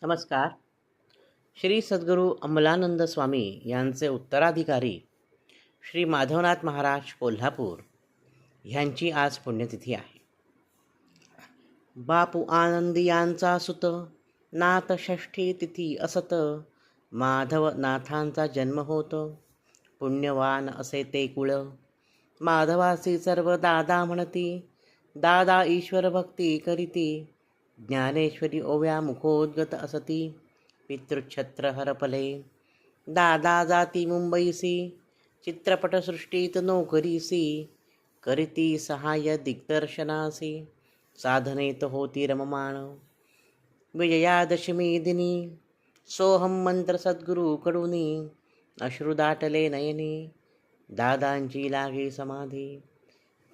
नमस्कार. श्री सद्गुरू अमलानंद स्वामी यांचे उत्तराधिकारी श्री माधवनाथ महाराज कोल्हापूर ह्यांची आज पुण्यतिथी आहे. बापू आनंदी यांचा सुत नाथ षष्ठी तिथी असत. माधवनाथांचा जन्म होतो, पुण्यवान असे ते कुळ. माधवासी सर्व दादा म्हणती, दादा ईश्वर भक्ती करीती. ज्ञानेश्वरी ओव्या मुखोद्गत असती, पितृछत्र हरपले. दादा जाती मुंबईसी, चित्रपटसृष्टीत नोकरीसी. करीती सहाय्य दिग्दर्शनासी, साधनेत होती रममाण. विजयादशमी दिनी, सोहम मंत्र सद्गुरू कडुनी. अश्रू दाटले नयनी, दादांची लागे समाधी.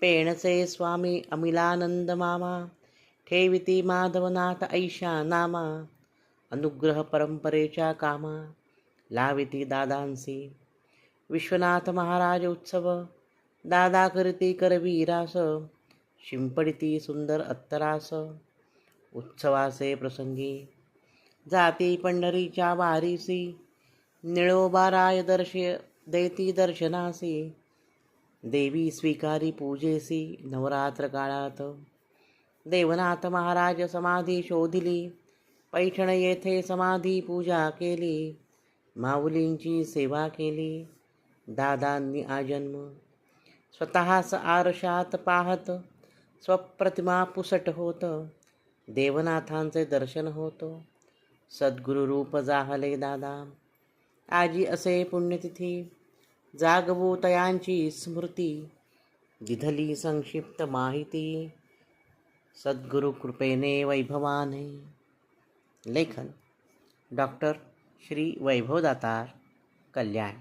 पेणचे स्वामी अमिलानंद मामा, ठेविती माधवनाथ ऐशा नामा. अनुग्रह परंपरेच्या कामा, लाविती दादांसी. विश्वनाथ महाराज उत्सव, दादा करीती करवीरास. शिंपडिती सुंदर अत्तरास, उत्सवाचे प्रसंगी. जाती पंढरीच्या वारीसी, निळोबाराय देती दर्शनासी. देवी स्वीकारी पूजेसी नवरात्र काळात. देवनाथ महाराज समाधी शोधिली, पैठण येथे समाधी पूजा केली. माऊलींची सेवा केली, दादांनी आजन्म. स्वतःच आरशात पाहत, स्वप्रतिमा पुसट होत. देवनाथांचे दर्शन होतो, सद्गुरु रूप जाहले दादा. आजी असे पुण्यतिथी, जागवू तयांची स्मृती. दिधली संक्षिप्त माहिती, सद्गुरु कृपेने वैभवाने. लेखन डॉक्टर श्री वैभव दातार, कल्याण.